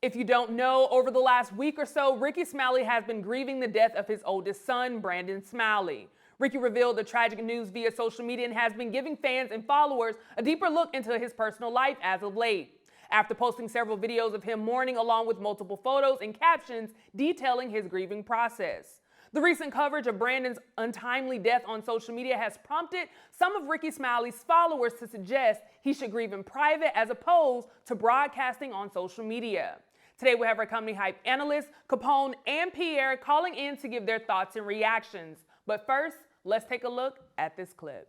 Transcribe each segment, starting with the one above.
If you don't know, over the last week or so, Rickey Smiley has been grieving the death of his oldest son, Brandon Smiley. Rickey revealed the tragic news via social media and has been giving fans and followers a deeper look into his personal life as of late. After posting several videos of him mourning along with multiple photos and captions detailing his grieving process. The recent coverage of Brandon's untimely death on social media has prompted some of Rickey Smiley's followers to suggest he should grieve in private as opposed to broadcasting on social media. Today we have our company hype analysts, Capone and Pierre, calling in to give their thoughts and reactions. But first, let's take a look at this clip.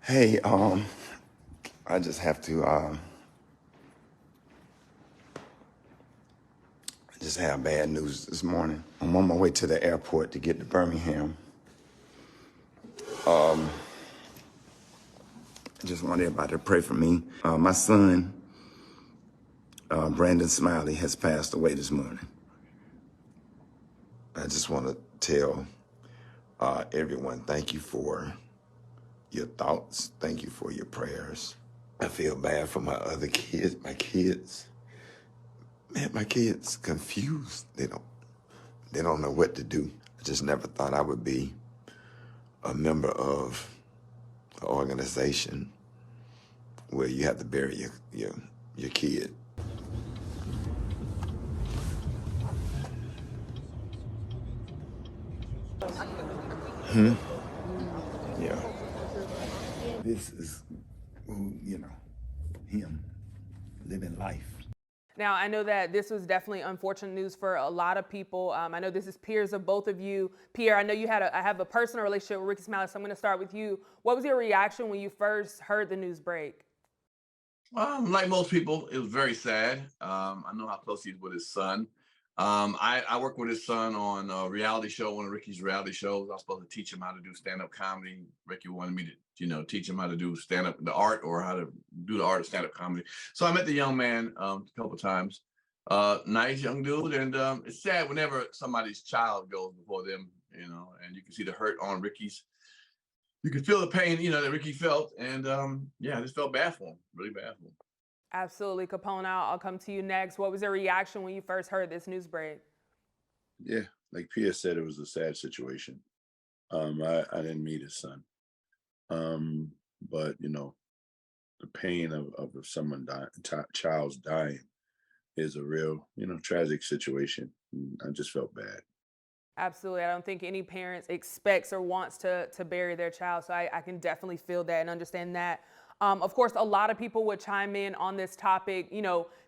Hey, I just have to, I just have bad news this morning. I'm on my way to the airport to get to Birmingham. I just want everybody to pray for me. My son, Brandon Smiley, has passed away this morning. I just want to tell everyone, thank you for your thoughts. Thank you for your prayers. I feel bad for my other kids, my kids. Man, my kids confused. They don't know what to do. I just never thought I would be a member of an organization where you have to bury your kid. Yeah. This is, him living life. Now, I know that this was definitely unfortunate news for a lot of people. I know this is peers of both of you. Pierre, I know you I have a personal relationship with Rickey Smiley, so I'm going to start with you. What was your reaction when you first heard the news break? Like most people, it was very sad. I know how close he is with his son. I work with his son on a reality show, one of Rickey's reality shows. I was supposed to teach him how to do stand-up comedy. Rickey wanted me to, teach him how to do stand-up, the art, or how to do the art of stand-up comedy. So I met the young man a couple of times. Nice young dude, and it's sad whenever somebody's child goes before them, and you can see the hurt on Rickey's. You can feel the pain, that Rickey felt, and I just felt bad for him, really bad for him. Absolutely. Capone, I'll come to you next. What was your reaction when you first heard this news break? Yeah, like Pia said, it was a sad situation. I didn't meet his son. But the pain of someone dying, child's dying is a real, tragic situation. I just felt bad. Absolutely. I don't think any parents expects or wants to bury their child. So I can definitely feel that and understand that. Of course, a lot of people would chime in on this topic,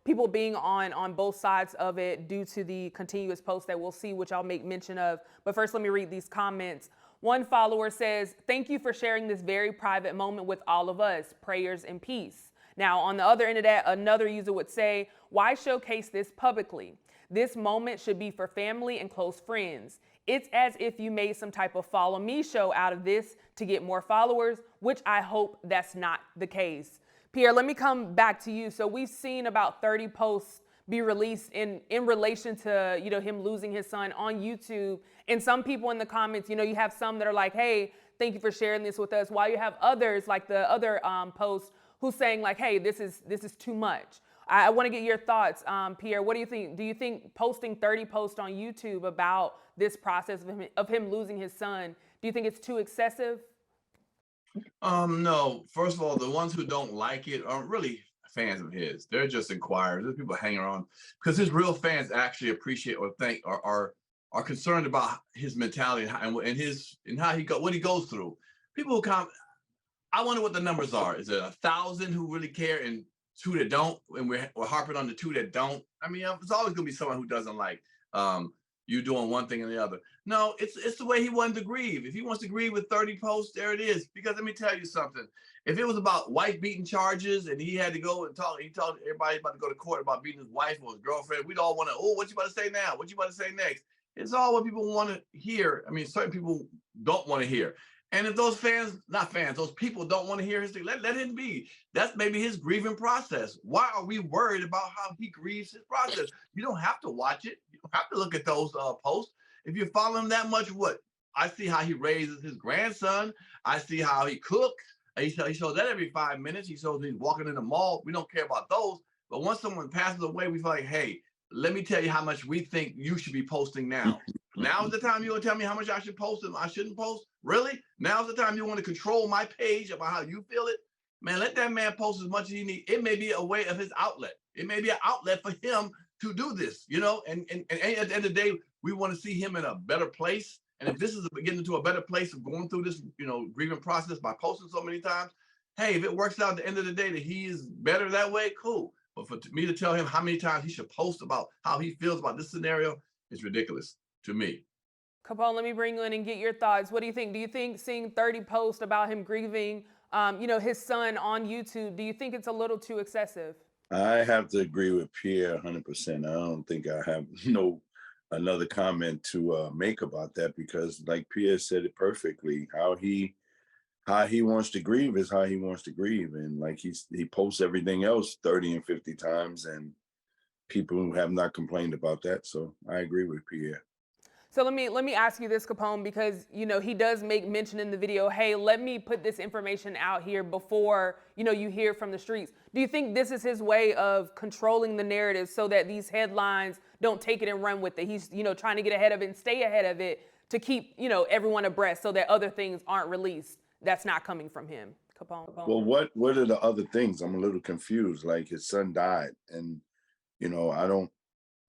people being on both sides of it due to the continuous posts that we'll see, which I'll make mention of. But first, let me read these comments. One follower says, "Thank you for sharing this very private moment with all of us. Prayers and peace." Now, on the other end of that, another user would say, "Why showcase this publicly? This moment should be for family and close friends. It's as if you made some type of follow me show out of this to get more followers," which I hope that's not the case. Pierre, let me come back to you. So we've seen about 30 posts be released in relation to, him losing his son on YouTube. And some people in the comments, you have some that are like, "Hey, thank you for sharing this with us," while you have others, like the other post, who's saying like, "Hey, this is too much." I want to get your thoughts, Pierre. What do you think? Do you think posting 30 posts on YouTube about this process of him losing his son, do you think it's too excessive? No. First of all, the ones who don't like it aren't really fans of his. They're just inquirers. There's people hanging around because his real fans actually appreciate or think or are concerned about his mentality and how what he goes through. People who come, I wonder what the numbers are. Is it 1,000 who really care and two that don't, and we're harping on the two that don't? I mean, there's always gonna be someone who doesn't like you doing one thing and the other. No, it's the way he wanted to grieve. If he wants to grieve with 30 posts, there it is. Because let me tell you something. If it was about wife beating charges and he had to go and he told everybody about to go to court about beating his wife or his girlfriend, we'd all want to, "Oh, what you about to say now? What you about to say next?" It's all what people want to hear. I mean, certain people don't want to hear. And if those those people don't want to hear his thing, let him be. That's maybe his grieving process. Why are we worried about how he grieves his process? You don't have to watch it. You don't have to look at those posts. If you follow him that much, I see how he raises his grandson. I see how he cooks. He shows that every 5 minutes. He shows he's walking in the mall. We don't care about those. But once someone passes away, we feel like, hey, let me tell you how much we think you should be posting now. Now is the time you want to tell me how much I should post and I shouldn't post? Really? Now's the time you want to control my page about how you feel it? Man, let that man post as much as he needs. It may be a way of his outlet. It may be an outlet for him to do this, you know? And at the end of the day, we want to see him in a better place. And if this is getting into a better place of going through this, you know, grieving process by posting so many times, hey, if it works out at the end of the day that he is better that way, cool. But for me to tell him how many times he should post about how he feels about this scenario is ridiculous to me. Capone, let me bring you in and get your thoughts. What do you think? Do you think seeing 30 posts about him grieving, his son on YouTube, do you think it's a little too excessive? I have to agree with Pierre 100%. I don't think I have another comment to make about that, because like Pierre said it perfectly, how he wants to grieve is how he wants to grieve. And like he posts everything else 30 and 50 times, and people have not complained about that. So I agree with Pierre. So let me ask you this, Capone, because he does make mention in the video, hey, let me put this information out here before you hear from the streets. Do you think this is his way of controlling the narrative so that these headlines don't take it and run with it? He's trying to get ahead of it and stay ahead of it to keep everyone abreast so that other things aren't released that's not coming from him. Capone. Well, what are the other things? I'm a little confused. Like, his son died, and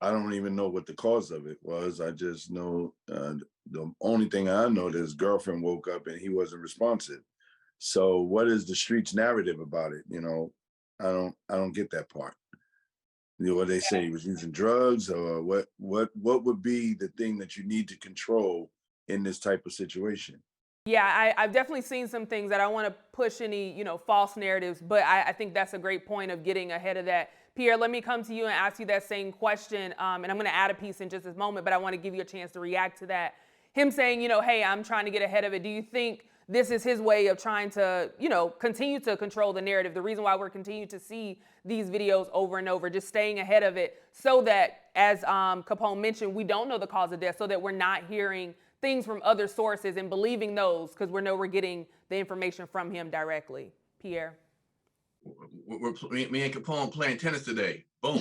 I don't even know what the cause of it was. I just know the only thing I know that his girlfriend woke up and he wasn't responsive. So what is the streets narrative about it? I don't get that part. What they say, he was using drugs, or what would be the thing that you need to control in this type of situation? Yeah, I've definitely seen some things that I want to push any, false narratives, but I think that's a great point of getting ahead of that. Pierre, let me come to you and ask you that same question, and I'm going to add a piece in just this moment, but I want to give you a chance to react to that. Him saying, hey, I'm trying to get ahead of it. Do you think this is his way of trying to, continue to control the narrative? The reason why we're continuing to see these videos over and over, just staying ahead of it so that, as Capone mentioned, we don't know the cause of death, so that we're not hearing things from other sources and believing those because we're getting the information from him directly. Pierre? Me and Capone playing tennis today. Boom.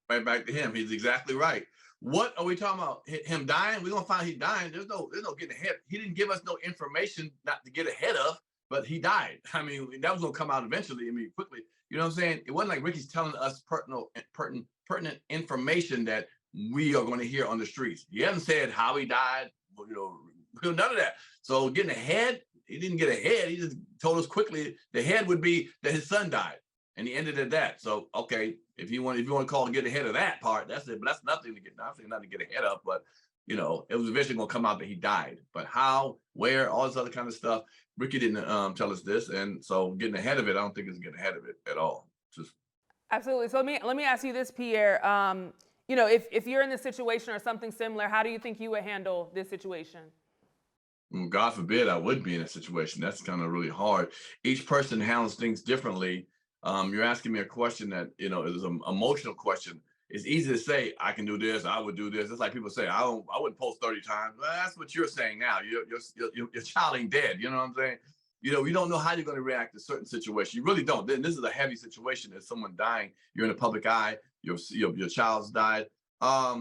Right back to him. He's exactly right. What are we talking about? Him dying? We're gonna find he's dying. There's no getting ahead. He didn't give us no information not to get ahead of, but he died. I mean, that was gonna come out eventually. I mean, quickly. You know what I'm saying? It wasn't like Rickey's telling us pertinent information that we are going to hear on the streets. He hasn't said how he died. None of that. So getting ahead, he didn't get ahead. He just told us quickly the head would be that his son died, and he ended at that. So okay, if you want to call to get ahead of that part, that's it. But that's nothing to get. Nothing to get ahead of. But it was eventually going to come out that he died. But how, where, all this other kind of stuff. Rickey didn't tell us this, and so getting ahead of it, I don't think it's getting ahead of it at all. Just absolutely. So let me ask you this, Pierre. If you're in this situation or something similar, how do you think you would handle this situation? God forbid I would be in a situation. That's kind of really hard. Each person handles things differently. You're asking me a question that is an emotional question. It's easy to say I can do this, I would do this. It's like people say I wouldn't post 30 times. Well, that's what you're saying now. Your child ain't dead. You know what I'm saying? You don't know how you're going to react to certain situations. You really don't. Then this is a heavy situation. There's someone dying. You're in the public eye. Your child's died. I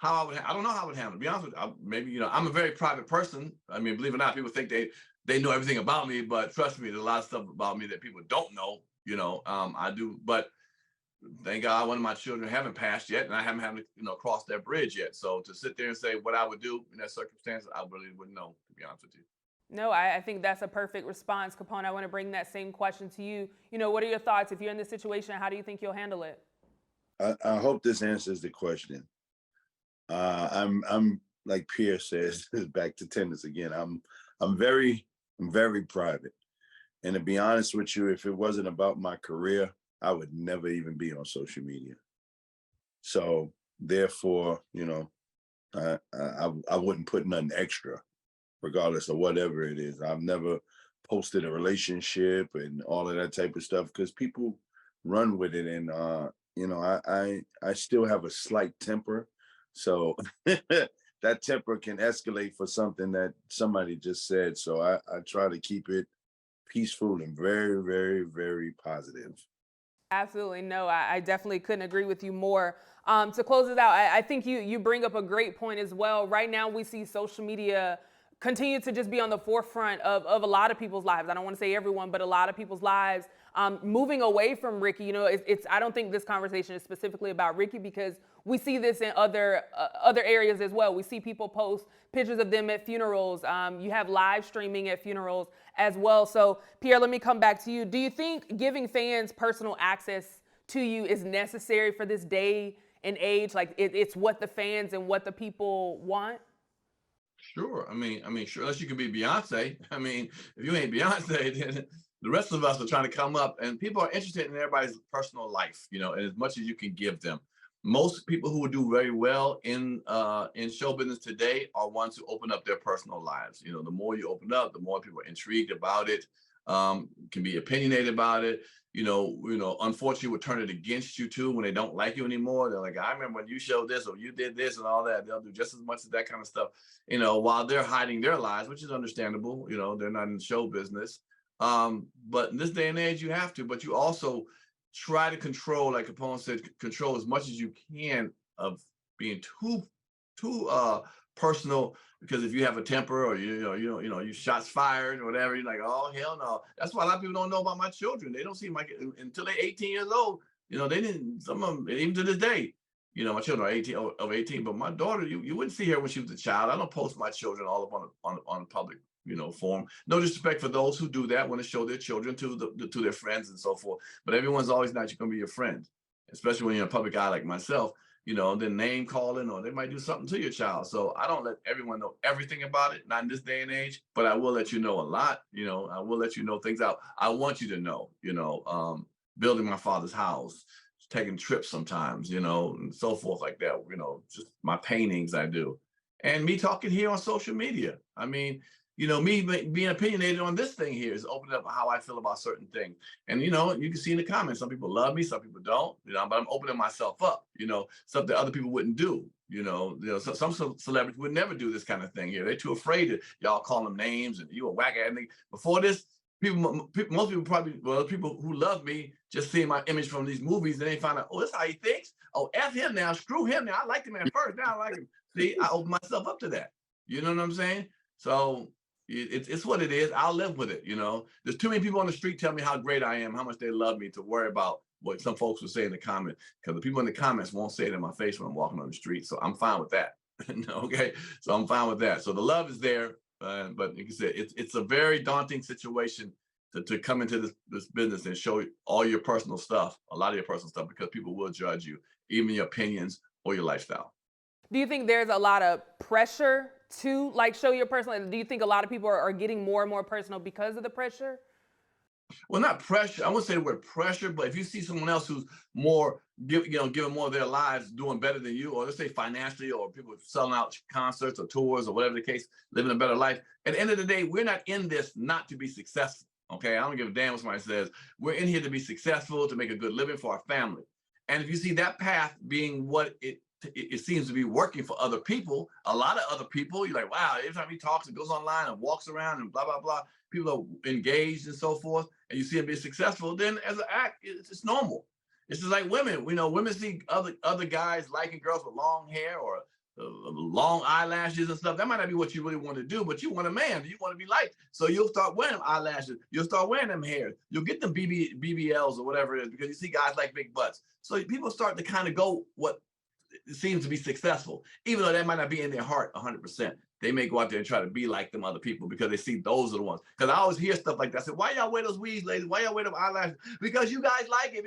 don't know how I would handle it. To be honest with you, maybe I'm a very private person. I mean, believe it or not, people think they know everything about me, but trust me, there's a lot of stuff about me that people don't know. I do, but thank God one of my children haven't passed yet, and I haven't had to cross that bridge yet. So to sit there and say what I would do in that circumstance, I really wouldn't know, to be honest with you. No, I think that's a perfect response, Capone. I want to bring that same question to you. What are your thoughts? If you're in this situation, how do you think you'll handle it? I hope this answers the question. I'm like Pierre says, back to tennis again. I'm very private. And to be honest with you, if it wasn't about my career, I would never even be on social media. So therefore, I wouldn't put nothing extra, regardless of whatever it is. I've never posted a relationship and all of that type of stuff because people run with it. And I still have a slight temper. So that temper can escalate for something that somebody just said. So I try to keep it peaceful and very, very, very positive. Absolutely. No, I definitely couldn't agree with you more. To close it out, I think you bring up a great point as well. Right now, we see social media continue to just be on the forefront of a lot of people's lives. I don't want to say everyone, but a lot of people's lives. Moving away from Rickey, it's I don't think this conversation is specifically about Rickey because we see this in other areas as well. We see people post pictures of them at funerals. You have live streaming at funerals as well. So Pierre, let me come back to you. Do you think giving fans personal access to you is necessary for this day and age? Like it's what the fans and what the people want? Sure. Sure. Unless you can be Beyonce. I mean, if you ain't Beyonce, then the rest of us are trying to come up, and people are interested in everybody's personal life, and as much as you can give them. Most people who do very well in show business today are ones who open up their personal lives. The more you open up, the more people are intrigued about it, can be opinionated about it. Unfortunately, would turn it against you too when they don't like you anymore. They're like, I remember when you showed this or you did this and all that. They'll do just as much as that kind of stuff, while they're hiding their lives, which is understandable. They're not in show business. But in this day and age, you have to, but you also try to control, like Capone said, control as much as you can of being too personal, because if you have a temper or you shots fired or whatever, you're like, oh hell no. That's why a lot of people don't know about my children. They don't seem like it until they're 18 years old. They didn't. Some of them, even to this day, my children are 18 of 18, but my daughter, you wouldn't see her when she was a child. I don't post my children all up on public forum. No disrespect for those who do that, want to show their children to their friends and so forth. But everyone's always not going to be your friend, especially when you're in a public eye like myself. Then name calling, or they might do something to your child. So I don't let everyone know everything about it, not in this day and age, but I will let you know a lot. I will let you know things out. I want you to know, building my father's house, taking trips sometimes, and so forth like that, just my paintings I do. And me talking here on social media. Me being opinionated on this thing here is opening up how I feel about certain things. And, you can see in the comments, some people love me, some people don't, but I'm opening myself up, something other people wouldn't do. Some celebrities would never do this kind of thing here. They're too afraid to y'all call them names and you a whack ass nigga. Before this, most people probably, well, people who love me just seeing my image from these movies, and they find out, oh, that's how he thinks. Oh, F him now, screw him now. I liked him at first, now I like him. See, I open myself up to that. You know what I'm saying? So it's what it is. I'll live with it. There's too many people on the street tell me how great I am, how much they love me, to worry about what some folks will say in the comments, because the people in the comments won't say it in my face when I'm walking on the street. So I'm fine with that. Okay, so I'm fine with that. So the love is there, but like I said, it's a very daunting situation to come into this business and show all your personal stuff, a lot of your personal stuff, because people will judge you, even your opinions or your lifestyle. Do you think there's a lot of pressure to like show your personal? Do you think a lot of people are getting more and more personal because of the pressure? Well, not pressure. I wouldn't say the word pressure, but if you see someone else who's more, giving more of their lives, doing better than you, or let's say financially, or people selling out concerts or tours or whatever the case, living a better life. At the end of the day, we're not in this not to be successful. Okay, I don't give a damn what somebody says. We're in here to be successful, to make a good living for our family. And if you see that path being what it seems to be working for other people, a lot of other people, you're like, wow, every time he talks and goes online and walks around and blah, blah, blah, people are engaged and so forth, and you see him be successful, then as an act, it's normal. It's just like women. Women see other guys liking girls with long hair or long eyelashes and stuff. That might not be what you really want to do, but you want a man. You want to be liked. So you'll start wearing eyelashes. You'll start wearing them hairs. You'll get them BBLs or whatever it is, because you see guys like big butts. So people start to kind of go what seems to be successful, even though that might not be in their heart 100%. They may go out there and try to be like them other people because they see those are the ones. Because I always hear stuff like that. I said, why y'all wear those weaves, ladies? Why y'all wear them eyelashes? Because you guys like it.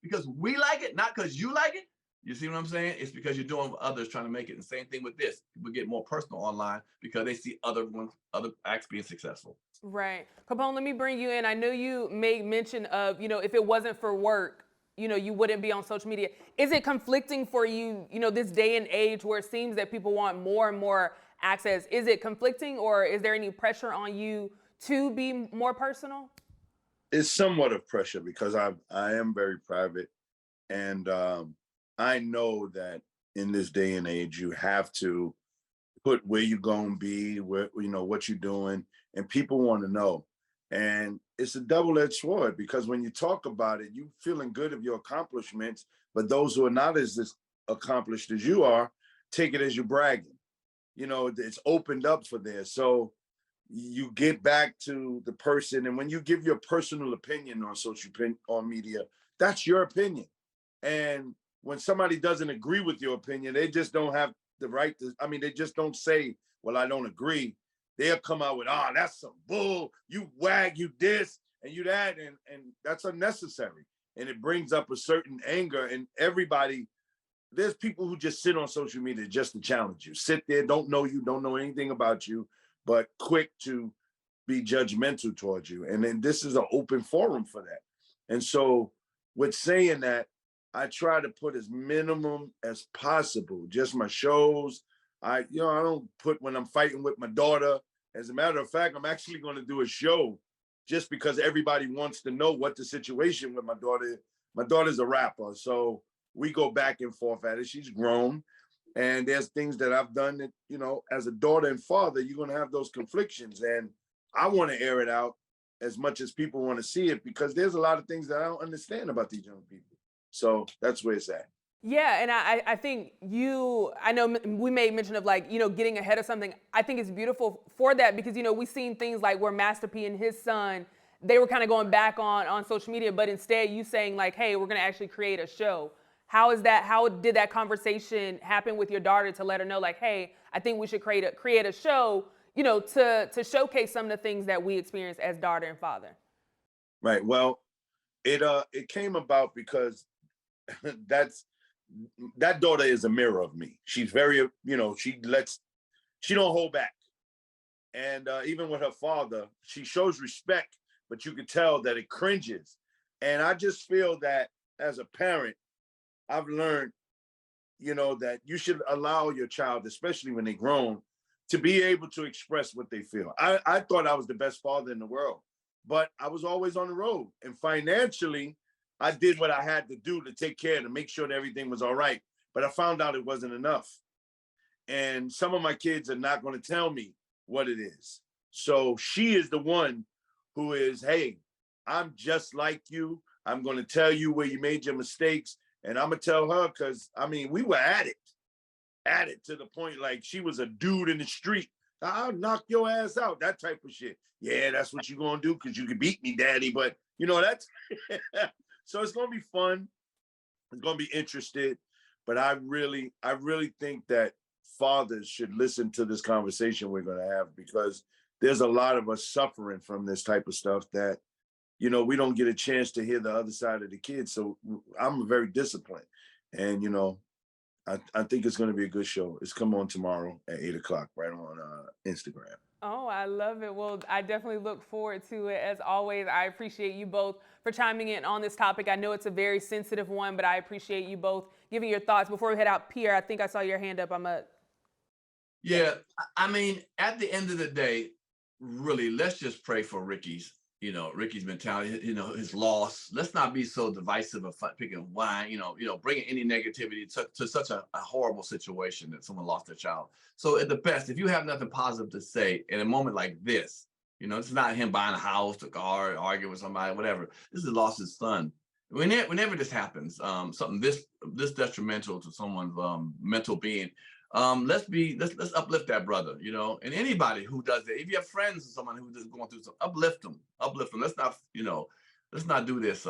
Because we like it, not because you like it. You see what I'm saying? It's because you're doing what others trying to make it. The same thing with this. People get more personal online because they see other acts being successful. Right. Capone, let me bring you in. I know you made mention of, if it wasn't for work, you wouldn't be on social media. Is it conflicting for you, this day and age where it seems that people want more and more access? Is it conflicting, or is there any pressure on you to be more personal? It's somewhat of pressure because I am very private, and I know that in this day and age you have to put where you're gonna be, where what you're doing, and people want to know. And it's a double-edged sword, because when you talk about it, you feeling good of your accomplishments, but those who are not as accomplished as you are take it as you're bragging. You know, it's opened up for there. So you get back to the person, and when you give your personal opinion on on media, that's your opinion. And when somebody doesn't agree with your opinion, they just don't have the right to, I mean, they just don't say, well, I don't agree. They'll come out with, oh, that's some bull, you wag, you this and you that, and that's unnecessary. And it brings up a certain anger, and everybody, there's people who just sit on social media just to challenge you, sit there, don't know you, don't know anything about you, but quick to be judgmental towards you. And then this is an open forum for that. And so with saying that, I try to put as minimum as possible, just my shows. I don't put when I'm fighting with my daughter. As a matter of fact, I'm actually going to do a show just because everybody wants to know what the situation with my daughter is. My daughter's a rapper, so we go back and forth at it. She's grown, and there's things that I've done that, you know, as a daughter and father, you're going to have those conflictions. And I want to air it out as much as people want to see it, because there's a lot of things that I don't understand about these young people. So that's where it's at. Yeah, and I think I know we made mention of, like, you know, getting ahead of something. I think it's beautiful for that because, you know, we've seen things like where Master P and his son, they were kind of going back on social media, but instead you saying like, hey, we're going to actually create a show. How did that conversation happen with your daughter to let her know, like, hey, I think we should create a show, you know, to showcase some of the things that we experience as daughter and father? Right. Well, it came about because that daughter is a mirror of me. She's very, you know, she don't hold back. And even with her father, she shows respect, but you could tell that it cringes. And I just feel that as a parent, I've learned, you know, that you should allow your child, especially when they're grown, to be able to express what they feel. I thought I was the best father in the world, but I was always on the road. And financially, I did what I had to do to take care to make sure that everything was all right. But I found out it wasn't enough. And some of my kids are not going to tell me what it is. So she is the one who is, hey, I'm just like you. I'm going to tell you where you made your mistakes. And I'm going to tell her, because, I mean, we were at it to the point like she was a dude in the street. I'll knock your ass out, that type of shit. Yeah, that's what you're going to do because you can beat me, daddy. But, you know, that's so it's going to be fun. It's going to be interested. But I really think that fathers should listen to this conversation we're going to have, because there's a lot of us suffering from this type of stuff that, you know, we don't get a chance to hear the other side of the kids. So I'm very disciplined. And, you know, I think it's going to be a good show. It's come on tomorrow at 8:00, right on Instagram. Oh, I love it. Well, I definitely look forward to it. As always, I appreciate you both for chiming in on this topic. I know it's a very sensitive one, but I appreciate you both giving your thoughts. Before we head out, Pierre, I think I saw your hand up. Yeah, I mean, at the end of the day, really, let's just pray for Rickey's mentality, you know, his loss. Let's not be so divisive of picking wine, you know, bringing any negativity to such a horrible situation that someone lost their child. So at the best, if you have nothing positive to say in a moment like this, you know, it's not him buying a house, a car, arguing with somebody, whatever. This is lost his son. Whenever this happens, something this detrimental to someone's mental being, let's uplift that brother, you know, and anybody who does that. If you have friends or someone who's just going through something, uplift them. Let's not do this,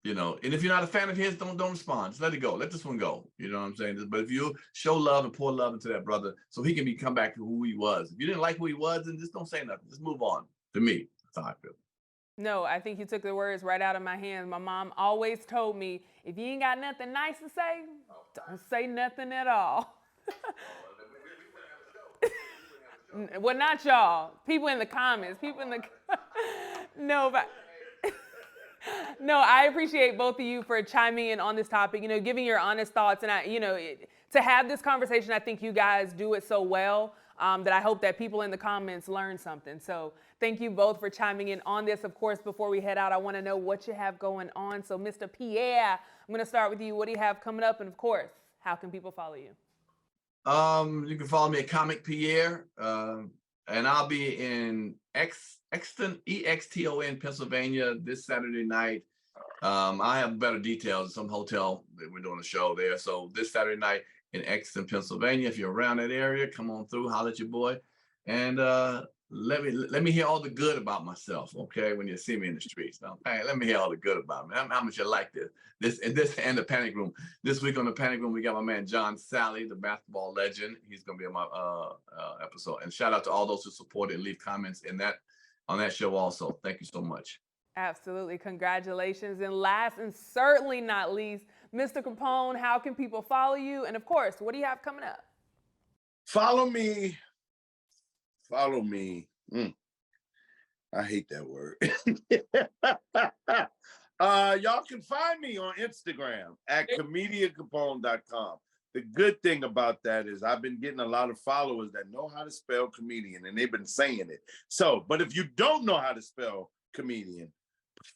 you know, and if you're not a fan of his, don't respond. Just let it go. Let this one go. You know what I'm saying? But if you show love and pour love into that brother so he can come back to who he was. If you didn't like who he was, then just don't say nothing. Just move on. To me, that's how I feel. No, I think you took the words right out of my hands. My mom always told me, if you ain't got nothing nice to say, don't say nothing at all. Well, not y'all. People in the comments. No, but no, I appreciate both of you for chiming in on this topic, you know, giving your honest thoughts. And to have this conversation, I think you guys do it so well that I hope that people in the comments learn something. So thank you both for chiming in on this. Of course, before we head out, I want to know what you have going on. So Mr. Pierre, I'm going to start with you. What do you have coming up? And of course, how can people follow you? You can follow me at Comic Pierre. and I'll be in Exton, EXTON, Pennsylvania this Saturday night. I have better details. Some hotel that we're doing a show there. So this Saturday night in Exton, Pennsylvania. If you're around that area, come on through, holler at your boy, and let me hear all the good about myself. Okay, when you see me in the streets, now, hey, let me hear all the good about me. How much you like this and the Panic Room. This week on the Panic Room, we got my man John Sally, the basketball legend. He's gonna be on my episode. And shout out to all those who supported and leave comments on that show also. Thank you so much. Absolutely. Congratulations. And last and certainly not least, Mr. Capone, how can people follow you? And of course, what do you have coming up? Follow me. Follow me. I hate that word. Y'all can find me on Instagram at comediancapone.com. The good thing about that is I've been getting a lot of followers that know how to spell comedian, and they've been saying it. So, but if you don't know how to spell comedian,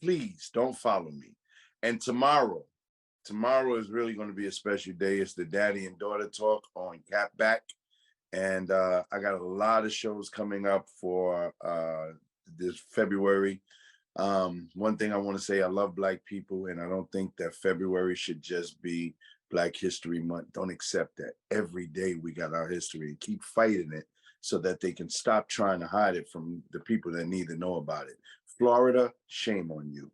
please don't follow me. And tomorrow is really going to be a special day. It's the daddy and daughter talk on Catback. And I got a lot of shows coming up for this February. One thing I want to say, I love Black people, and I don't think that February should just be Black History Month. Don't accept that. Every day we got our history, and keep fighting it so that they can stop trying to hide it from the people that need to know about it. Florida, shame on you.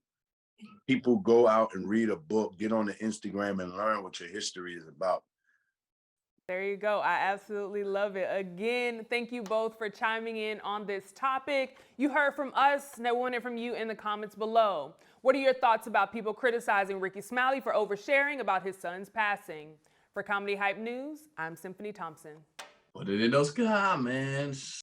People go out and read a book, get on the Instagram and learn what your history is about. There you go. I absolutely love it. Again, thank you both for chiming in on this topic. You heard from us, now we want it from you in the comments below. What are your thoughts about people criticizing Rickey Smiley for oversharing about his son's passing? For Comedy Hype News, I'm Symphony Thompson. Put it in those comments.